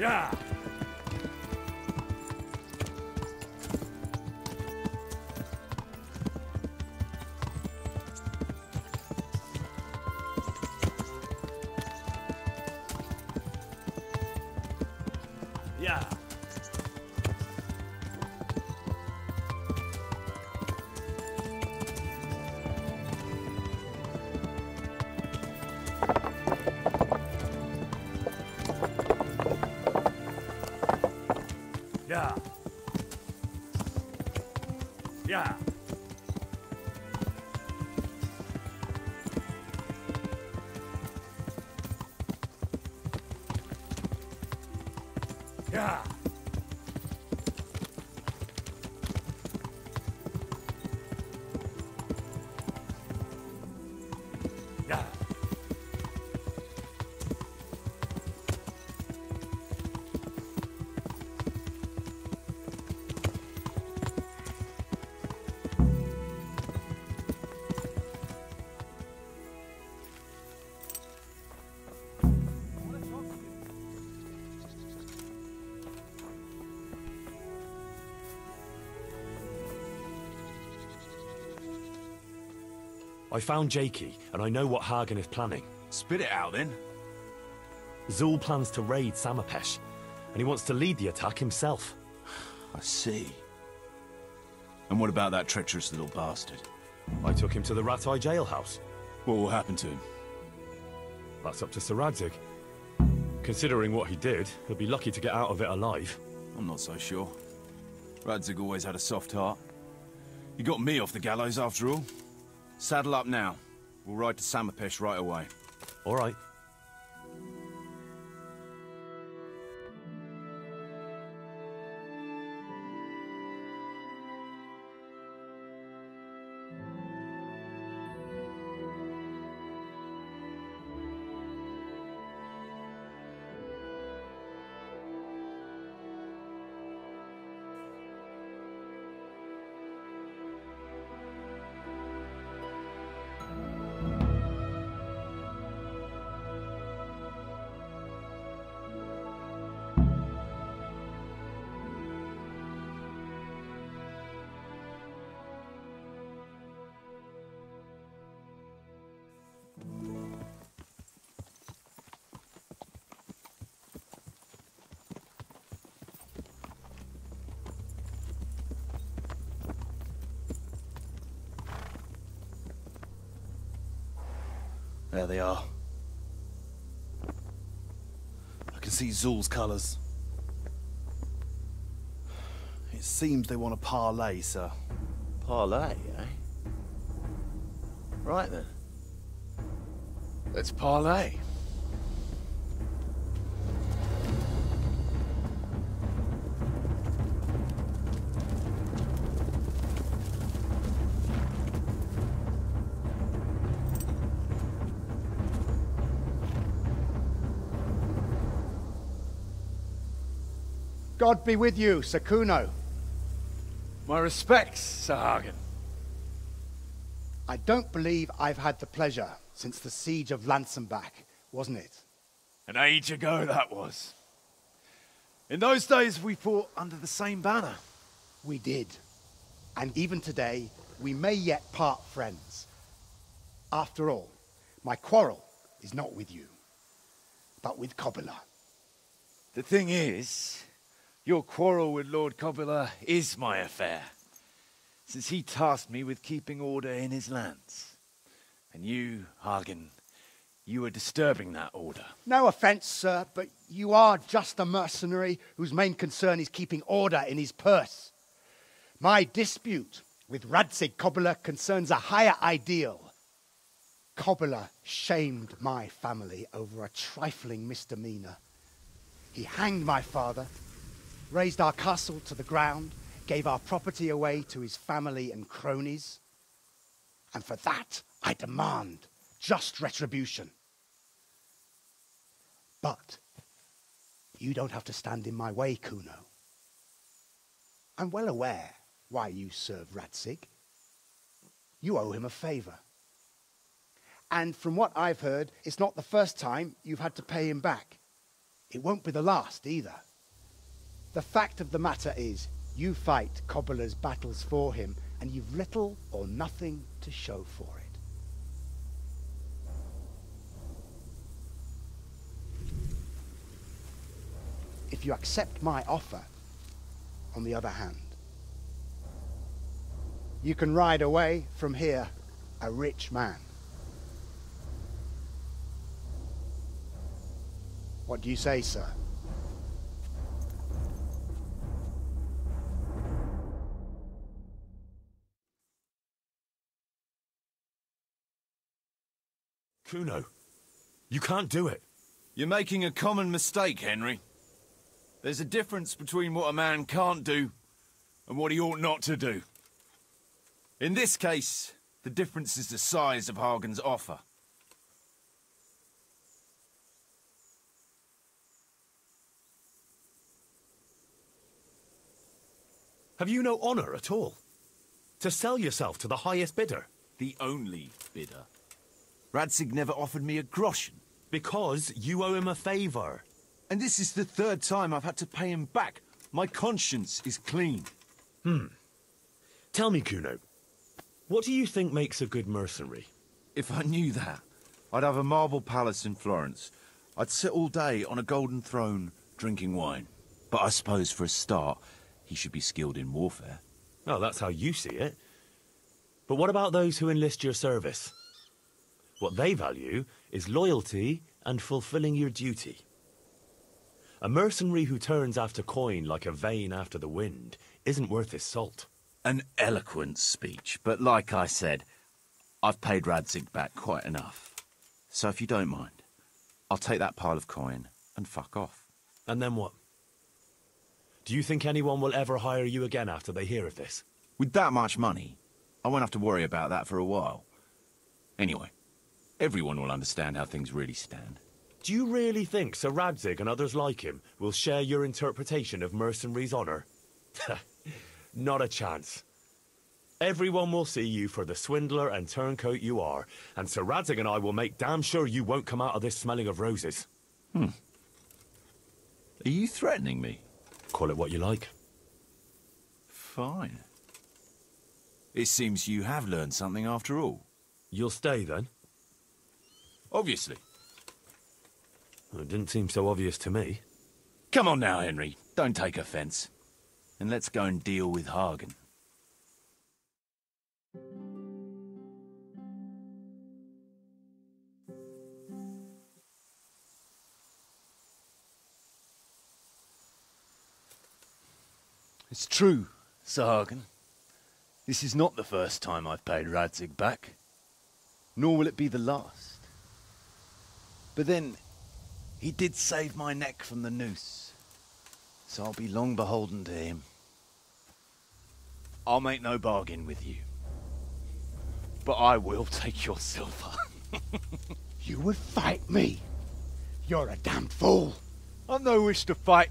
Yeah. Yeah. Yeah. Yeah. Yeah. Yeah. I found Jakey, and I know what Hagen is planning. Spit it out, then. Zoul plans to raid Samapesh, and he wants to lead the attack himself. I see. And what about that treacherous little bastard? I took him to the Ratai jailhouse. What will happen to him? That's up to Sir Racek. Considering what he did, he'll be lucky to get out of it alive. I'm not so sure. Radzig always had a soft heart. He got me off the gallows after all. Saddle up now. We'll ride to Samapesh right away. All right. There they are. I can see Zoul's colours. It seems they want a parley, sir. Parlay, eh? Right then. Let's parlay. God be with you, Sir Kuno. My respects, Sir Hagen. I don't believe I've had the pleasure since the siege of Lansenbach, wasn't it? An age ago that was. In those days we fought under the same banner. We did. And even today, we may yet part friends. After all, my quarrel is not with you, but with Kobylu. The thing is, your quarrel with Lord Kobylu is my affair, since he tasked me with keeping order in his lands. And you, Hagen, you are disturbing that order. No offense, sir, but you are just a mercenary whose main concern is keeping order in his purse. My dispute with Racek Kobylu concerns a higher ideal. Kobylu shamed my family over a trifling misdemeanor. He hanged my father, razed our castle to the ground, gave our property away to his family and cronies. And for that, I demand just retribution. But you don't have to stand in my way, Kuno. I'm well aware why you serve Racek. You owe him a favor. And from what I've heard, it's not the first time you've had to pay him back. It won't be the last either. The fact of the matter is, you fight Kobyla's battles for him, and you've little or nothing to show for it. If you accept my offer, on the other hand, you can ride away from here a rich man. What do you say, sir? Kuno, you can't do it. You're making a common mistake, Henry. There's a difference between what a man can't do and what he ought not to do. In this case, the difference is the size of Hagen's offer. Have you no honor at all? To sell yourself to the highest bidder? The only bidder. Racek never offered me a groschen. Because you owe him a favor. And this is the third time I've had to pay him back. My conscience is clean. Tell me, Kuno, what do you think makes a good mercenary? If I knew that, I'd have a marble palace in Florence. I'd sit all day on a golden throne, drinking wine. But I suppose for a start, he should be skilled in warfare. Oh, that's how you see it. But what about those who enlist your service? What they value is loyalty and fulfilling your duty. A mercenary who turns after coin like a vane after the wind isn't worth his salt. An eloquent speech, but like I said, I've paid Racek back quite enough. So if you don't mind, I'll take that pile of coin and fuck off. And then what? Do you think anyone will ever hire you again after they hear of this? With that much money, I won't have to worry about that for a while. Anyway, everyone will understand how things really stand. Do you really think Sir Racek and others like him will share your interpretation of mercenaries' honor? Not a chance. Everyone will see you for the swindler and turncoat you are, and Sir Racek and I will make damn sure you won't come out of this smelling of roses. Are you threatening me? Call it what you like. Fine. It seems you have learned something after all. You'll stay, then? Obviously. Well, it didn't seem so obvious to me. Come on now, Henry. Don't take offense. And let's go and deal with Hagen. It's true, Sir Hagen. This is not the first time I've paid Racek back. Nor will it be the last. But then, he did save my neck from the noose. So I'll be long beholden to him. I'll make no bargain with you. But I will take your silver. You would fight me? You're a damned fool. I've no wish to fight,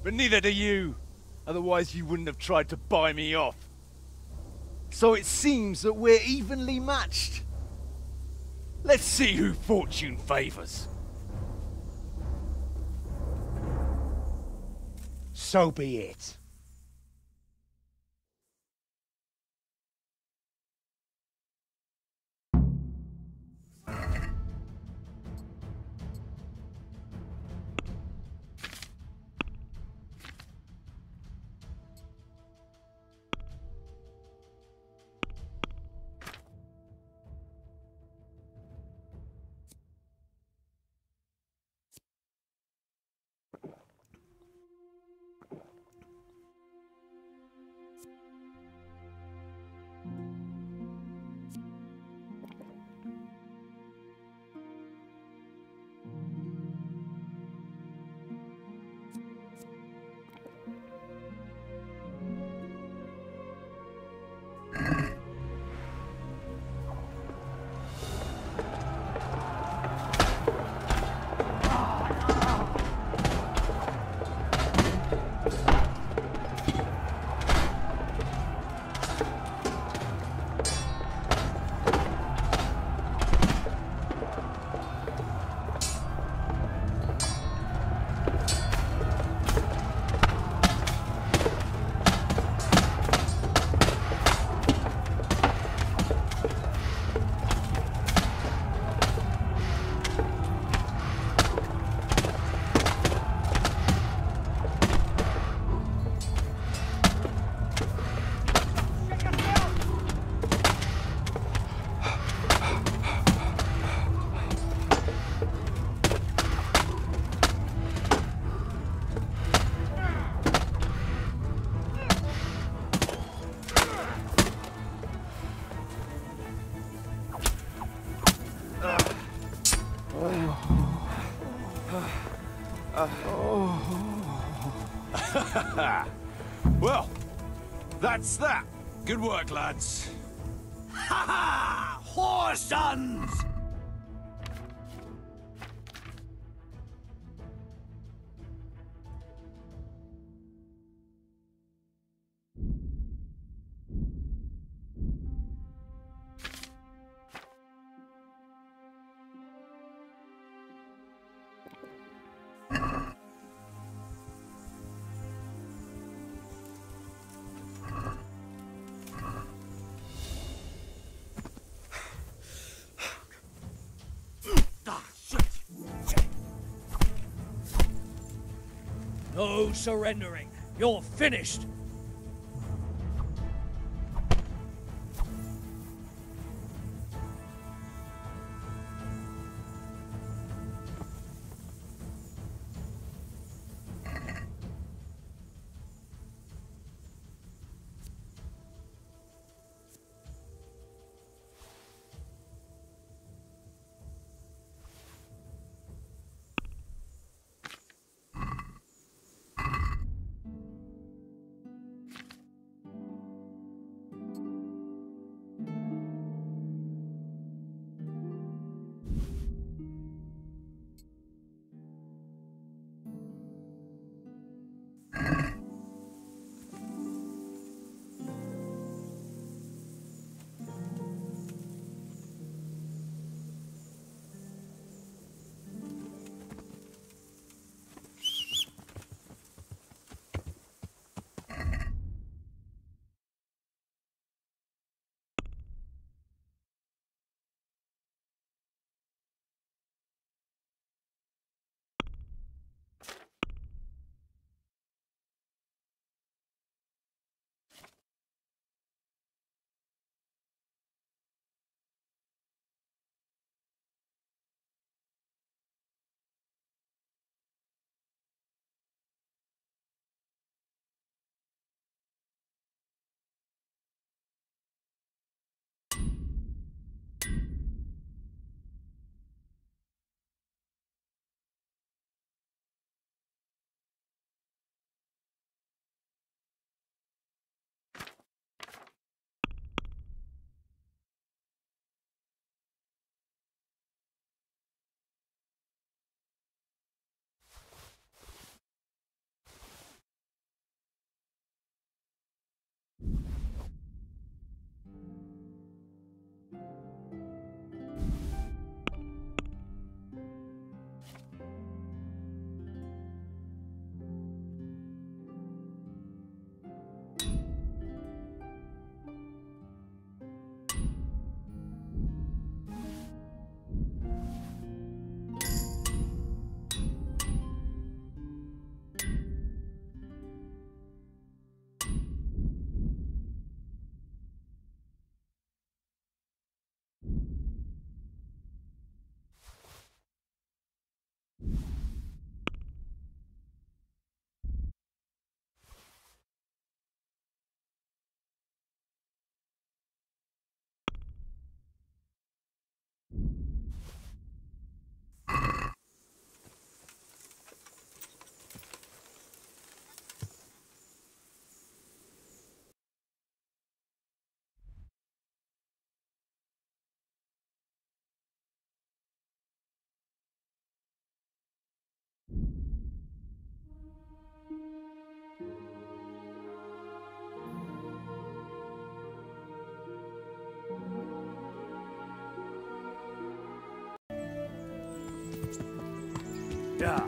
but neither do you. Otherwise you wouldn't have tried to buy me off. So it seems that we're evenly matched. Let's see who fortune favors. So be it. Well, that's that. Good work, lads. Ha ha! Whore sons! No surrendering. You're finished. Yeah.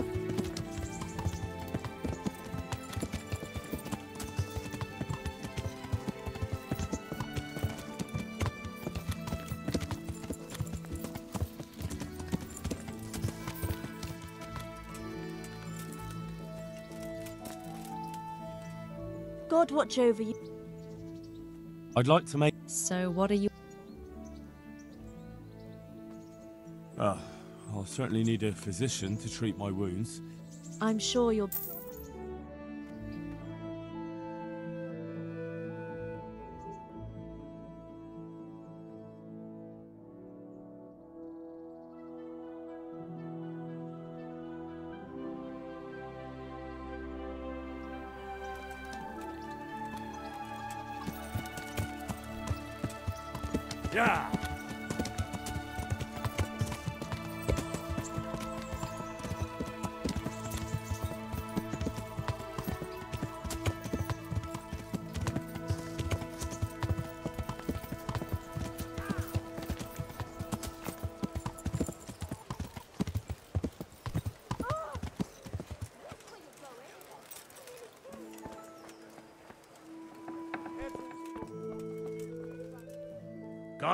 God watch over you. I'd like to make... So what are you... I'll certainly need a physician to treat my wounds. I'm sure you'll... Yeah.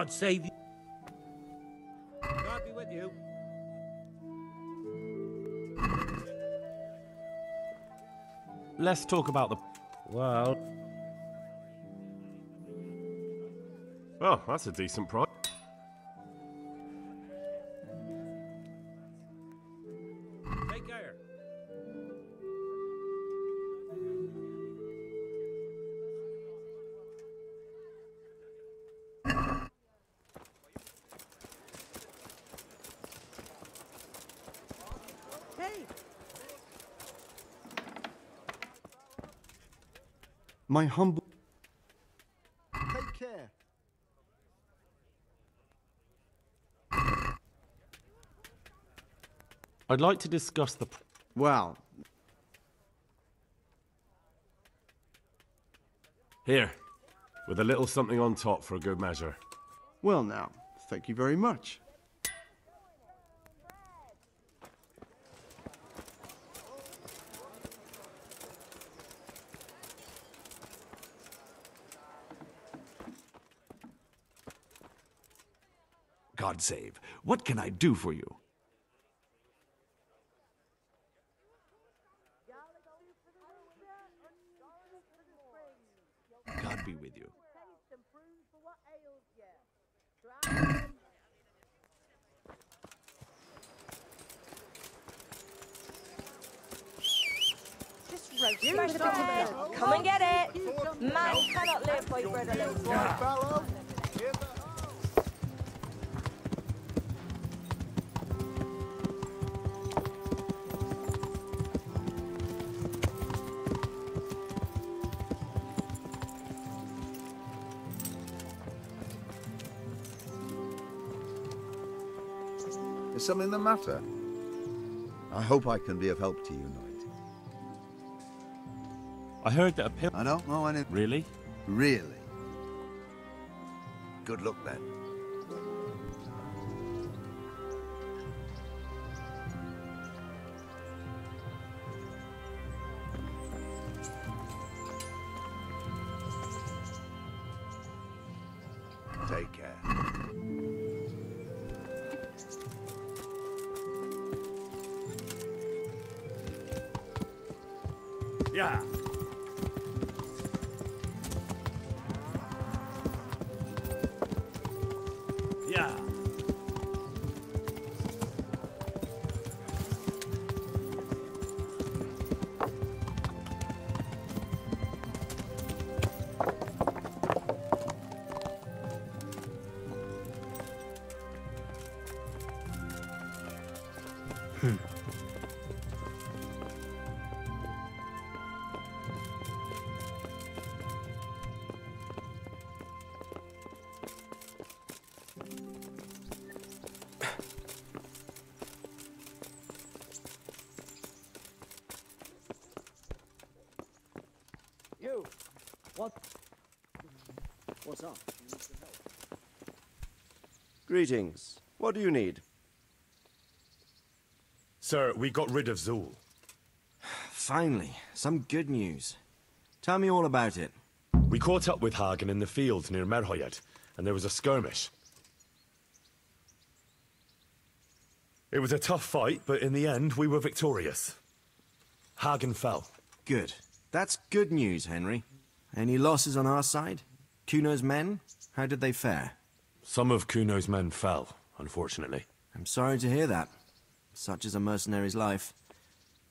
God save you. God be with you. Let's talk about the... Well, Oh, that's a decent price. take care. My humble... Take care. I'd like to discuss the... Well, Here, with a little something on top for a good measure. well now, thank you very much. God save. What can I do for you? God be with you. Come and get it. Man cannot live by bread alone. Is something the matter? I hope I can be of help to you, Knight. I heard that a pill... I don't know any... Really? Really? Good luck, then. Take care. Yeah. Yeah. You. What? What's up? Greetings. What do you need? Sir, we got rid of Zoul. Finally, some good news. Tell me all about it. We caught up with Hagen in the fields near Merhoyed, and there was a skirmish. It was a tough fight, but in the end, we were victorious. Hagen fell. Good. That's good news, Henry. Any losses on our side? Kuno's men? How did they fare? Some of Kuno's men fell, unfortunately. I'm sorry to hear that. Such is a mercenary's life.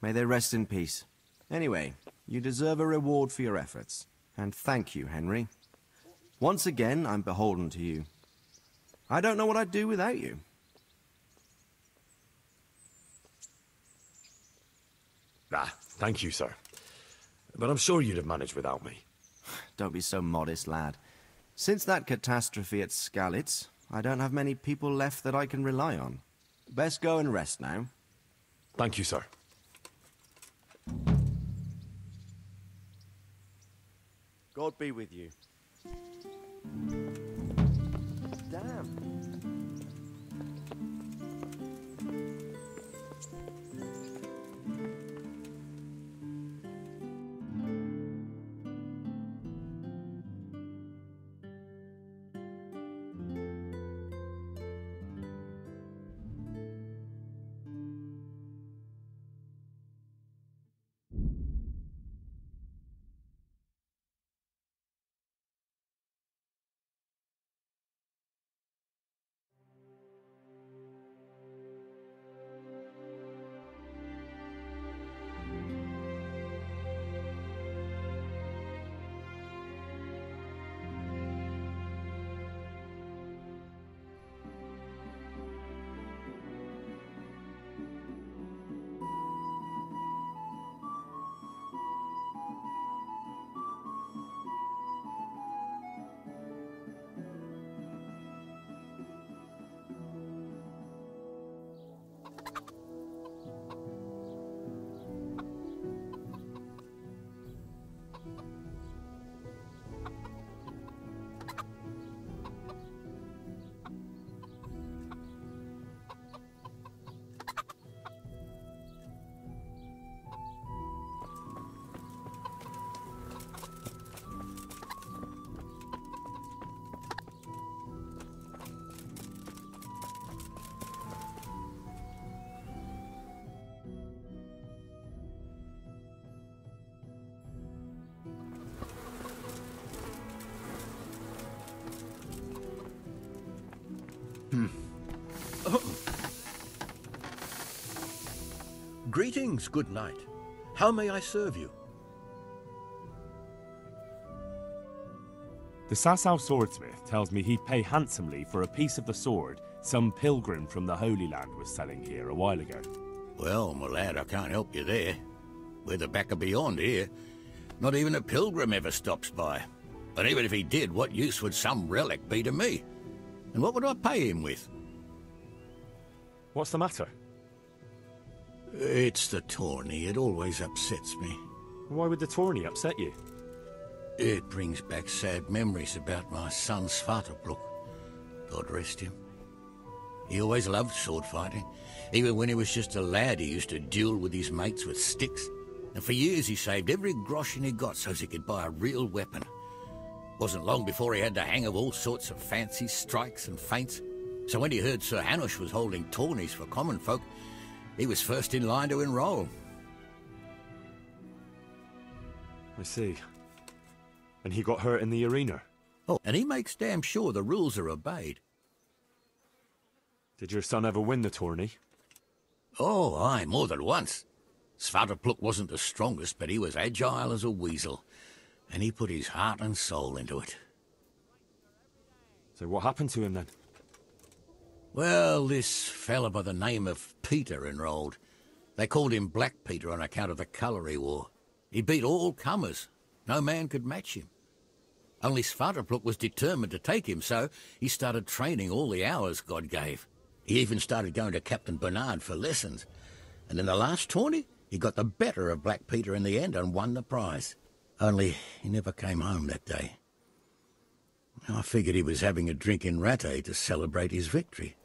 May they rest in peace. Anyway, you deserve a reward for your efforts. And thank you, Henry. Once again, I'm beholden to you. I don't know what I'd do without you. Ah, thank you, sir. But I'm sure you'd have managed without me. Don't be so modest, lad. Since that catastrophe at Skalice, I don't have many people left that I can rely on. Best go and rest now. Thank you, sir. God be with you. Damn. Greetings, good knight. How may I serve you? The Sasau swordsmith tells me he'd pay handsomely for a piece of the sword some pilgrim from the Holy Land was selling here a while ago. Well, my lad, I can't help you there. We're the back of beyond here. Not even a pilgrim ever stops by. And even if he did, what use would some relic be to me? And what would I pay him with? What's the matter? It's the tourney. It always upsets me. Why would the tourney upset you? It brings back sad memories about my son Svartalfluk. God rest him. He always loved sword fighting. Even when he was just a lad, he used to duel with his mates with sticks. And for years he saved every groschen he got so he could buy a real weapon. Wasn't long before he had the hang of all sorts of fancy strikes and feints. So when he heard Sir Hanush was holding tourneys for common folk, he was first in line to enroll. I see. And he got hurt in the arena? Oh, and he makes damn sure the rules are obeyed. Did your son ever win the tourney? Oh, aye, more than once. Svartalfluk wasn't the strongest, but he was agile as a weasel. And he put his heart and soul into it. So what happened to him then? Well, this fella by the name of Peter enrolled. They called him Black Peter on account of the colour he wore. He beat all comers. No man could match him. Only Svartalfluk was determined to take him, so he started training all the hours God gave. He even started going to Captain Bernard for lessons. And in the last tourney, he got the better of Black Peter in the end and won the prize. Only he never came home that day. I figured he was having a drink in Rattay to celebrate his victory.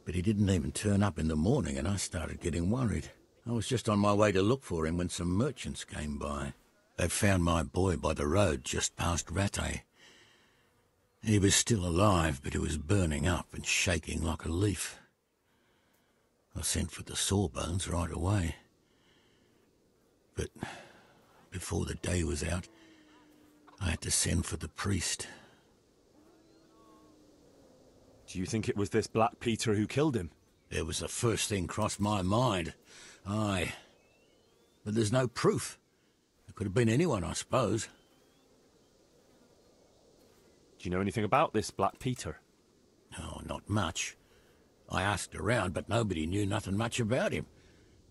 But he didn't even turn up in the morning, and I started getting worried. I was just on my way to look for him when some merchants came by. They found my boy by the road just past Rattay. He was still alive, but he was burning up and shaking like a leaf. I sent for the sawbones right away. But before the day was out, I had to send for the priest. Do you think it was this Black Peter who killed him? It was the first thing crossed my mind. Aye. But there's no proof. It could have been anyone, I suppose. Do you know anything about this Black Peter? No, not much. I asked around, but nobody knew nothing much about him.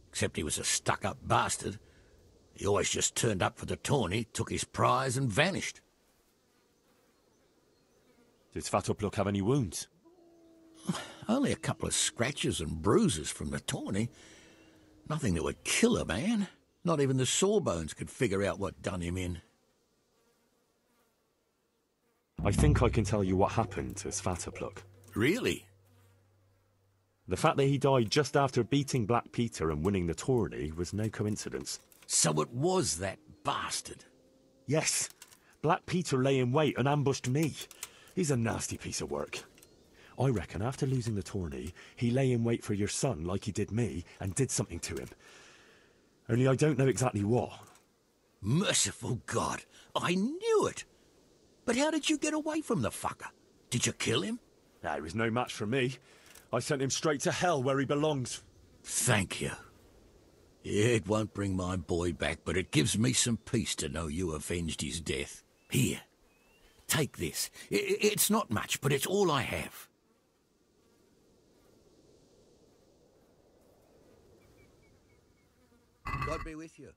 Except he was a stuck-up bastard. He always just turned up for the tourney, took his prize and vanished. Did Svatopluk have any wounds? Only a couple of scratches and bruises from the tourney. Nothing that would kill a man. Not even the sawbones could figure out what done him in. I think I can tell you what happened to Svatopluk. Really? The fact that he died just after beating Black Peter and winning the tourney was no coincidence. So it was that bastard? Yes. Black Peter lay in wait and ambushed me. He's a nasty piece of work. I reckon after losing the tourney, he lay in wait for your son like he did me and did something to him. Only I don't know exactly what. Merciful God, I knew it! But how did you get away from the fucker? Did you kill him? Nah, he was no match for me. I sent him straight to hell where he belongs. Thank you. It won't bring my boy back, but it gives me some peace to know you avenged his death. Here, take this. It's not much, but it's all I have. God be with you.